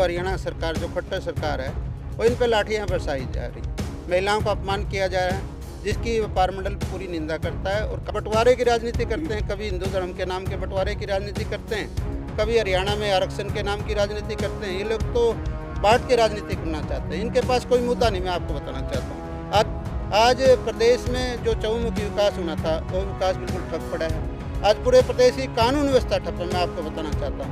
हरियाणा सरकार, जो खट्टर सरकार है, वो इन पर लाठियाँ बरसाई जा रही, महिलाओं का अपमान किया जा रहा है, जिसकी व्यापार मंडल पूरी निंदा करता है और बंटवारे की राजनीति करते हैं। कभी हिंदू धर्म के नाम के बंटवारे की राजनीति करते हैं, कभी हरियाणा में आरक्षण के नाम की राजनीति करते हैं। ये लोग तो बांट के राजनीति करना चाहते हैं। इनके पास कोई मुद्दा नहीं, मैं आपको बताना चाहता हूँ। आज प्रदेश में जो चहुमुखी विकास होना था, वो विकास बिल्कुल ठप पड़ा है। आज पूरे प्रदेश की कानून व्यवस्था ठप है, मैं आपको बताना चाहता हूँ।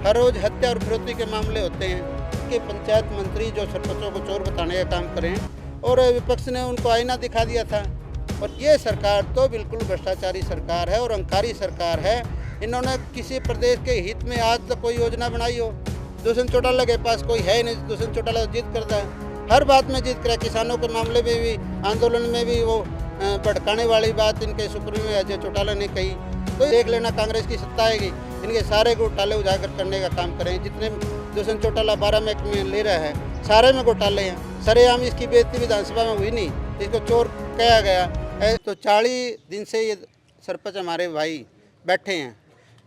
हर रोज हत्या और फिरौती के मामले होते हैं कि पंचायत मंत्री जो सरपंचों को चोर बताने का काम करें, और विपक्ष ने उनको आईना दिखा दिया था। और ये सरकार तो बिल्कुल भ्रष्टाचारी सरकार है और अहंकारी सरकार है। इन्होंने किसी प्रदेश के हित में आज तक कोई योजना बनाई हो? दुष्यंत चौटाला के पास कोई है नहीं। दुष्यंत चौटाला जिद करता है, हर बात में जिद करा। किसानों के मामले में भी, आंदोलन में भी वो भड़काने वाली बात इनके सुप्रीमो अजय चौटाला ने कही। तो देख लेना, कांग्रेस की सत्ता आएगी, इनके सारे घोटाले उजागर करने का काम करें। जितने दुष्यंत चौटाला 12 महकमे ले रहा है, सारे में घोटाले हैं। सरेआम इसकी बेइज्जती विधानसभा में हुई नहीं, इसको चोर कहा गया। तो 40 दिन से ये सरपंच हमारे भाई बैठे हैं,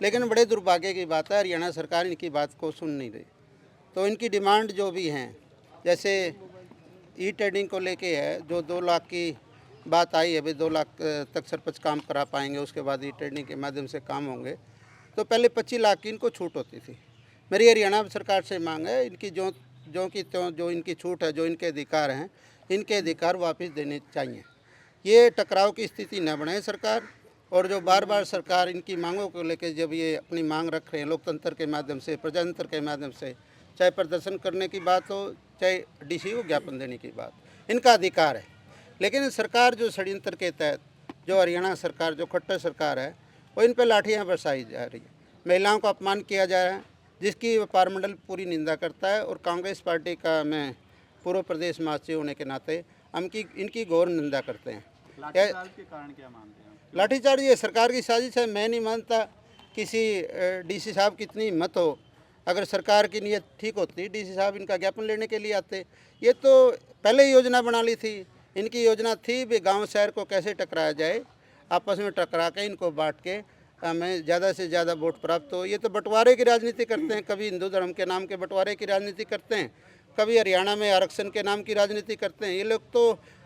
लेकिन बड़े दुर्भाग्य की बात है, हरियाणा सरकार इनकी बात को सुन नहीं रही। तो इनकी डिमांड जो भी हैं, जैसे ई ट्रेडिंग को लेके है, जो 2 लाख की बात आई है, भाई 2 लाख तक सरपंच काम करा पाएंगे, उसके बाद ई ट्रेडिंग के माध्यम से काम होंगे। तो पहले 25 लाख की इनको छूट होती थी। मेरी हरियाणा सरकार से मांग है, इनकी जो इनकी छूट है, जो इनके अधिकार हैं, इनके अधिकार वापस देने चाहिए। ये टकराव की स्थिति न बनाए सरकार। और जो बार बार सरकार इनकी मांगों को लेकर जब ये अपनी मांग रख रहे हैं, लोकतंत्र के माध्यम से, प्रजातंत्र के माध्यम से, चाहे प्रदर्शन करने की बात हो, चाहे डीसी को ज्ञापन देने की बात, इनका अधिकार है। लेकिन सरकार जो षड्यंत्र के तहत, जो हरियाणा सरकार, जो खट्टर सरकार है, वो इन पर लाठियाँ बरसाई जा रही है, महिलाओं का अपमान किया जा रहा है, जिसकी व्यापार मंडल पूरी निंदा करता है। और कांग्रेस पार्टी का मैं पूर्व प्रदेश महासचिव होने के नाते हम इनकी घोर निंदा करते हैं। लाठीचार्ज के कारण क्या मानते हैं? लाठीचार्ज ये सरकार की साजिश है। मैं नहीं मानता किसी डीसी साहब की इतनी हिम्मत हो। अगर सरकार की नीयत ठीक होती, डीसी साहब इनका ज्ञापन लेने के लिए आते। ये तो पहले ही योजना बना ली थी। इनकी योजना थी भी गांव शहर को कैसे टकराया जाए, आपस में टकरा के इनको बांट के हमें ज़्यादा से ज़्यादा वोट प्राप्त हो। ये तो बंटवारे की राजनीति करते हैं, कभी हिंदू धर्म के नाम के बंटवारे की राजनीति करते हैं, कभी हरियाणा में आरक्षण के नाम की राजनीति करते हैं। ये लोग तो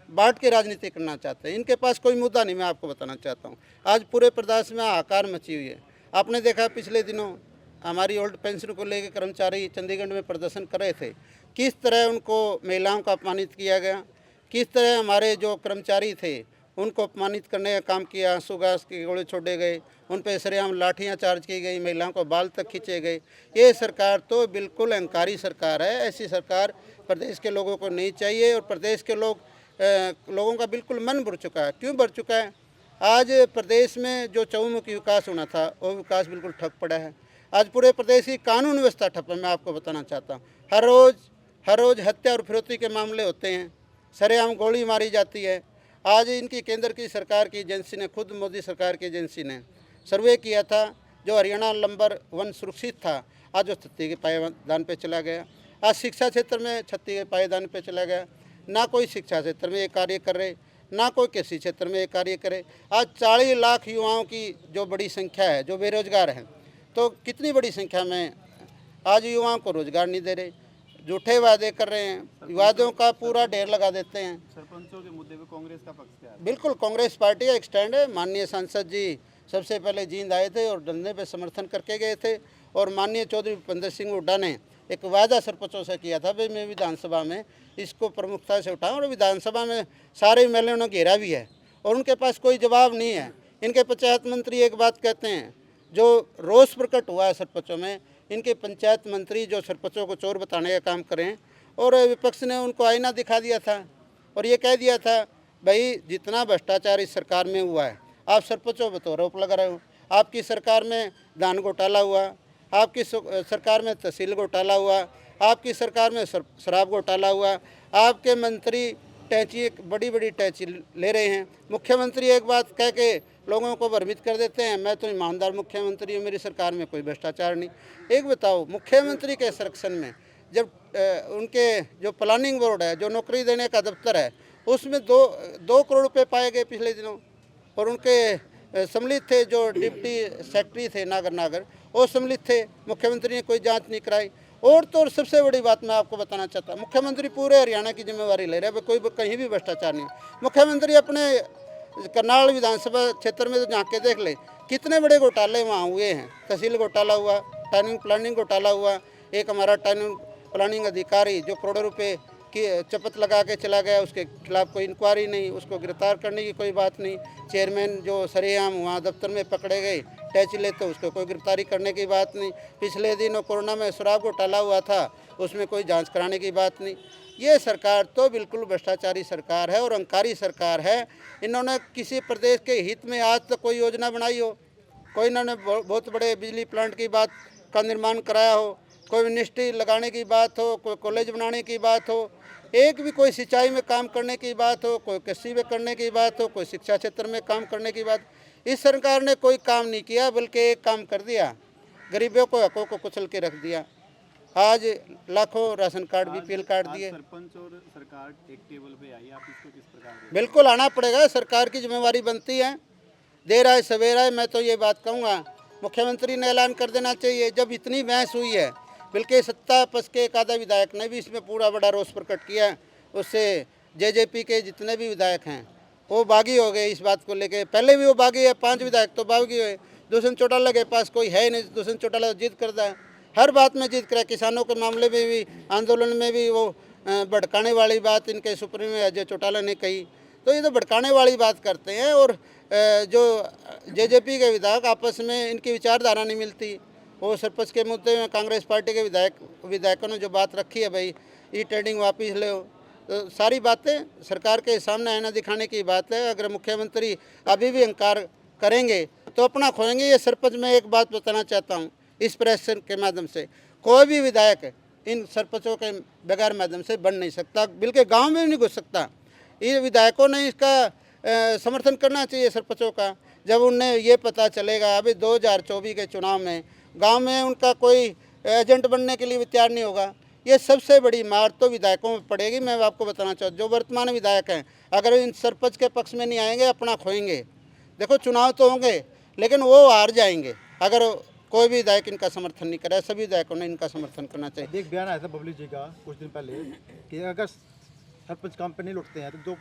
बांट के राजनीति करना चाहते हैं। इनके पास कोई मुद्दा नहीं, मैं आपको बताना चाहता हूँ। आज पूरे प्रदेश में हाहाकार मची हुई है। आपने देखा पिछले दिनों हमारी ओल्ड पेंशन को लेकर कर्मचारी चंडीगढ़ में प्रदर्शन कर रहे थे, किस तरह उनको महिलाओं का अपमानित किया गया, किस तरह हमारे जो कर्मचारी थे उनको अपमानित करने का काम किया। आंसू गैस के गोले छोड़े गए, उन पर सरेआम लाठियाँ चार्ज की गई, महिलाओं को बाल तक खींचे गए। ये सरकार तो बिल्कुल अहंकारी सरकार है। ऐसी सरकार प्रदेश के लोगों को नहीं चाहिए। और प्रदेश के लोगों का बिल्कुल मन भर चुका है। क्यों भर चुका है? आज प्रदेश में जो चहुमुखी विकास होना था, वो विकास बिल्कुल ठप पड़ा है। आज पूरे प्रदेश की कानून व्यवस्था ठप है, मैं आपको बताना चाहता हूँ। हर रोज हत्या और फिरौती के मामले होते हैं, सरेआम गोली मारी जाती है। आज इनकी केंद्र की सरकार की एजेंसी ने, खुद मोदी सरकार की एजेंसी ने सर्वे किया था, जो हरियाणा नंबर 1 सुरक्षित था, आज वो 36 के पायदान पे चला गया। आज शिक्षा क्षेत्र में 36 के पायदान पे चला गया। ना कोई शिक्षा क्षेत्र में ये कार्य कर रहे, ना कोई कृषि क्षेत्र में ये कार्य करे। आज 40 लाख युवाओं की जो बड़ी संख्या है, जो बेरोजगार हैं, तो कितनी बड़ी संख्या में आज युवाओं को रोजगार नहीं दे रहे, झूठे वादे कर रहे हैं, वादों का पूरा ढेर लगा देते हैं। सरपंचों के मुद्दे पे कांग्रेस का पक्ष क्या है? बिल्कुल कांग्रेस पार्टी का एक स्टैंड है। माननीय सांसद जी सबसे पहले जींद आए थे और धरने पे समर्थन करके गए थे। और माननीय चौधरी भूपेंद्र सिंह हुड्डा ने एक वादा सरपंचों से किया था, भाई मैं विधानसभा में इसको प्रमुखता से उठाऊँ। और विधानसभा में सारे एमएलए ने घेरा भी है और उनके पास कोई जवाब नहीं है। इनके पंचायत मंत्री एक बात कहते हैं, जो रोष प्रकट हुआ है सरपंचों में, इनके पंचायत मंत्री जो सरपंचों को चोर बताने का काम करें। और विपक्ष ने उनको आईना दिखा दिया था और ये कह दिया था, भाई जितना भ्रष्टाचार इस सरकार में हुआ है, आप सरपंचों पर तो आरोप लगा रहे हो। आपकी सरकार में धान घोटाला हुआ, आपकी सरकार में तहसील घोटाला हुआ, आपकी सरकार में शराब घोटाला हुआ, आपके मंत्री टैची, बड़ी बड़ी टैची ले रहे हैं। मुख्यमंत्री एक बात कह के लोगों को भ्रमित कर देते हैं, मैं तो ईमानदार मुख्यमंत्री हूँ, मेरी सरकार में कोई भ्रष्टाचार नहीं। एक बताओ, मुख्यमंत्री के संरक्षण में जब उनके जो प्लानिंग बोर्ड है, जो नौकरी देने का दफ्तर है, उसमें 2 करोड़ रुपये पाए गए पिछले दिनों। और उनके सम्मिलित थे जो डिप्टी सेक्रेटरी थे नागर, वो सम्मिलित थे। मुख्यमंत्री ने कोई जांच नहीं कराई। और तो और सबसे बड़ी बात मैं आपको बताना चाहता हूँ, मुख्यमंत्री पूरे हरियाणा की जिम्मेवारी ले रहे हैं, कोई कहीं भी भ्रष्टाचार नहीं है। मुख्यमंत्री अपने करनाल विधानसभा क्षेत्र में तो झाँक के देख ले, कितने बड़े घोटाले वहाँ हुए हैं। तहसील घोटाला हुआ, टाइमिंग प्लानिंग घोटाला हुआ, एक हमारा टाइमिंग प्लानिंग अधिकारी जो करोड़ों रुपए की चपत लगा के चला गया, उसके खिलाफ कोई इंक्वायरी नहीं, उसको गिरफ्तार करने की कोई बात नहीं। चेयरमैन जो सरेआम वहाँ दफ्तर में पकड़े गए टैच ले, तो उसको कोई गिरफ्तारी करने की बात नहीं। पिछले दिनों कोरोना में शराब घोटाला हुआ था, उसमें कोई जांच कराने की बात नहीं। ये सरकार तो बिल्कुल भ्रष्टाचारी सरकार है और अहंकारी सरकार है। इन्होंने किसी प्रदेश के हित में आज तक कोई योजना बनाई हो, कोई इन्होंने बहुत बड़े बिजली प्लांट की बात का निर्माण कराया हो, कोई इंडस्ट्री लगाने की बात हो, कोई कॉलेज बनाने की बात हो, एक भी कोई सिंचाई में काम करने की बात हो, कोई कृषि में करने की बात हो, कोई शिक्षा क्षेत्र में काम करने की बात, इस सरकार ने कोई काम नहीं किया, बल्कि एक काम कर दिया, गरीबों को हकों को कुचल के रख दिया। आज लाखों राशन कार्ड बीपीएल कार्ड दिए। सरपंच और सरकार एक टेबल पे आई, आप इसको किस प्रकार देखते हैं? बिल्कुल आना पड़ेगा, सरकार की जिम्मेवारी बनती है। देर आए सवेर आए, मैं तो ये बात कहूँगा मुख्यमंत्री ने ऐलान कर देना चाहिए। जब इतनी बहस हुई है, बल्कि सत्ता पक्ष के एक आधा विधायक ने भी इसमें पूरा बड़ा रोष प्रकट किया है, उससे जेजेपी के जितने भी विधायक हैं वो बागी हो गए इस बात को लेके। पहले भी वो बागी है, 5 विधायक तो बागी हुए। दुष्यंत चौटाला के पास कोई है नहीं, दुष्यंत चौटाला जिद करता है, हर बात में जिद करा। किसानों के मामले में भी, आंदोलन में भी वो भड़काने वाली बात इनके सुप्रीम अजय चौटाला ने कही। तो ये तो भड़काने वाली बात करते हैं। और जो जेजेपी के विधायक आपस में इनकी विचारधारा नहीं मिलती। वो सरपंच के मुद्दे में कांग्रेस पार्टी के विधायकों ने जो बात रखी है, भाई ई ट्रेडिंग वापस ले, तो सारी बातें सरकार के सामने आईना दिखाने की बात है। अगर मुख्यमंत्री अभी भी अहंकार करेंगे तो अपना खोएंगे। ये सरपंच में एक बात बताना चाहता हूँ इस प्रेस के माध्यम से, कोई भी विधायक इन सरपंचों के बगैर माध्यम से बन नहीं सकता, बल्कि गांव में भी नहीं घुस सकता। ये विधायकों ने इसका समर्थन करना चाहिए सरपंचों का। जब उन्हें ये पता चलेगा अभी 2024 के चुनाव में गांव में उनका कोई एजेंट बनने के लिए भी तैयार नहीं होगा, ये सबसे बड़ी मार तो विधायकों में पड़ेगी। मैं आपको बताना चाहूँ, जो वर्तमान विधायक हैं अगर इन सरपंच के पक्ष में नहीं आएंगे, अपना खोएंगे। देखो चुनाव तो होंगे लेकिन वो हार जाएंगे अगर कोई भी विधायक इनका समर्थन नहीं करे। सभी विधायकों ने इनका समर्थन करना चाहिए। एक बयान आया था बबली जी का कुछ दिन पहले कि अगर सरपंच काम पे नहीं लौटते हैं तो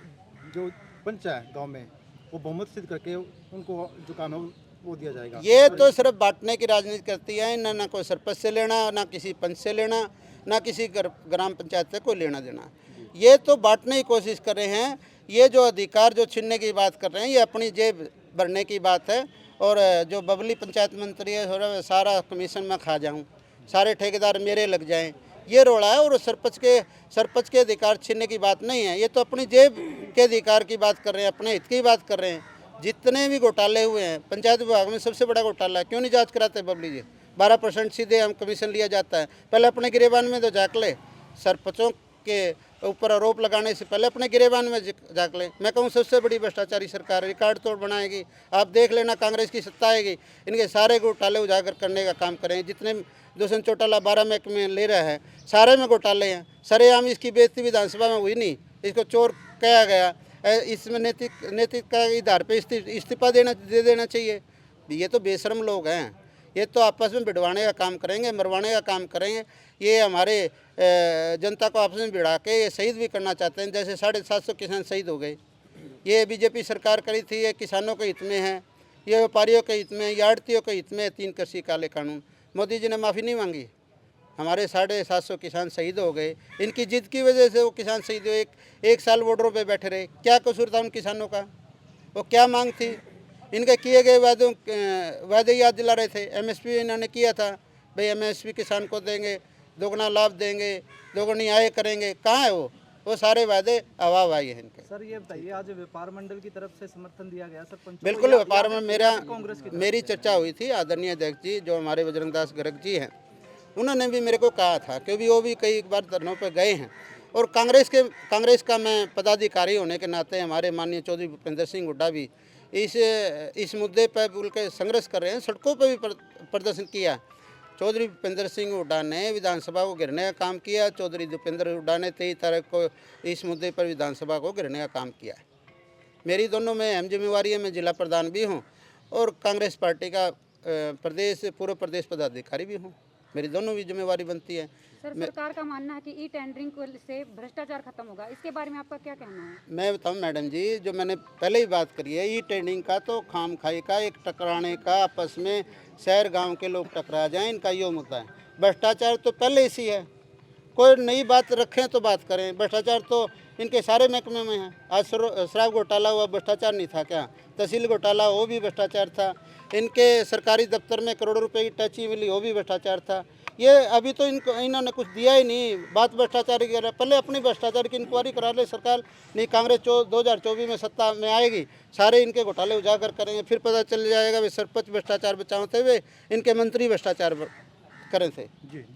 जो पंच है गांव में वो बहुमत सिद्ध करके उनको जो काम है वो दिया जाएगा। ये तो सिर्फ बांटने की राजनीति करती है, ना कोई सरपंच से लेना, ना किसी पंच से लेना, ना किसी ग्राम पंचायत से कोई लेना देना। ये तो बांटने की कोशिश कर रहे हैं। ये जो अधिकार जो छीनने की बात कर रहे हैं, ये अपनी जेब भरने की बात है। और जो बबली पंचायत मंत्री है, सारा कमीशन में खा जाऊं, सारे ठेकेदार मेरे लग जाएं, ये रोड़ा है। और सरपंच के अधिकार छीनने की बात नहीं है, ये तो अपनी जेब के अधिकार की बात कर रहे हैं, अपने हित की बात कर रहे हैं। जितने भी घोटाले हुए हैं पंचायत विभाग में, सबसे बड़ा घोटाला है, क्यों नहीं जांच कराते बबली जी? 12% सीधे हम कमीशन लिया जाता है। पहले अपने गिरेबान में तो झाँक ले, सरपंचों के ऊपर आरोप लगाने से पहले अपने गिरेबान में झाँक ले। मैं कहूँ सबसे बड़ी भ्रष्टाचारी सरकार रिकॉर्ड तोड़ बनाएगी। आप देख लेना, कांग्रेस की सत्ता आएगी, इनके सारे घोटाले उजागर करने का काम करेंगे। जितने दुष्यंत चौटाला 12 महकमे ले रहा है, सारे में घोटाले हैं। सरेआम इसकी बेइज्जती विधानसभा में हुई नहीं, इसको चोर कहा गया। इसमें नैतिक का आधार पे इस्तीफा दे देना चाहिए। ये तो बेशरम लोग हैं, ये तो आपस में भिड़वाने का काम करेंगे, मरवाने का काम करेंगे। ये हमारे जनता को आपस में भिड़ा के ये शहीद भी करना चाहते हैं। जैसे 750 किसान शहीद हो गए, ये बीजेपी सरकार करी थी। ये किसानों के हित में है, ये व्यापारियों के हित में, ये आड़तियों के हित में। 3 कृषि काले कानून, मोदी जी ने माफ़ी नहीं मांगी। हमारे 750 किसान शहीद हो गए, इनकी जिद की वजह से वो किसान शहीद हुए। एक साल बॉर्डरों पे बैठे रहे। क्या कसूर था उन किसानों का? वो क्या मांग थी? इनके किए गए वादे याद दिला रहे थे। एमएसपी इन्होंने किया था, भाई एमएसपी किसान को देंगे, दोगुना लाभ देंगे, दोगुनी आय करेंगे। कहाँ है वो सारे वादे हवा हवाई है इनके। सर ये बताइए, आज व्यापार मंडल की तरफ से समर्थन दिया गया सरपंच? बिल्कुल, व्यापार में मेरी चर्चा हुई थी। आदरणीय अध्यक्ष जी जो हमारे बजरंग दास गर्ग जी हैं, उन्होंने भी मेरे को कहा था, क्योंकि वो भी कई बार धरनों पर गए हैं। और कांग्रेस का मैं पदाधिकारी होने के नाते हमारे माननीय चौधरी भूपेंद्र सिंह हुड्डा भी इस मुद्दे पर बोल के संघर्ष कर रहे हैं। सड़कों पर भी प्रदर्शन किया। चौधरी भूपेंद्र सिंह हुड्डा ने विधानसभा को घेरने का काम किया। चौधरी भूपेंद्र हुड्डा ने 23 तारीख को इस मुद्दे पर विधानसभा को घेरने का काम किया। मेरी दोनों में अहम जिम्मेवारी है। मैं जिला प्रधान भी हूँ और कांग्रेस पार्टी का पूर्व प्रदेश पदाधिकारी भी हूँ। मेरी दोनों भी जिम्मेवारी बनती है। सर, सरकार का मानना है कि ई टेंडरिंग से भ्रष्टाचार खत्म होगा, इसके बारे में आपका क्या कहना है? मैं बताऊं मैडम जी, जो मैंने पहले ही बात करी है, ई टेंडिंग का तो खाम खाई का एक टकराने का, आपस में शहर गांव के लोग टकरा जाएं, इनका यो मुद्दा है। भ्रष्टाचार तो पहले इसी है, कोई नई बात रखें तो बात करें। भ्रष्टाचार तो इनके सारे महकमे में है। आज शराब घोटाला हुआ, भ्रष्टाचार नहीं था क्या? तहसील घोटाला, वो भी भ्रष्टाचार था। इनके सरकारी दफ्तर में करोड़ों रुपए की टैची मिली, वो भी भ्रष्टाचार था। ये अभी तो इन्होंने कुछ दिया ही नहीं, बात भ्रष्टाचार की कर रहा है। पहले अपनी भ्रष्टाचार की इंक्वायरी करा ले सरकार। नहीं, कांग्रेस 2024 में सत्ता में आएगी, सारे इनके घोटाले उजागर करेंगे, फिर पता चल जाएगा वे सरपंच भ्रष्टाचार बचाते हुए इनके मंत्री भ्रष्टाचार करें थे। जी।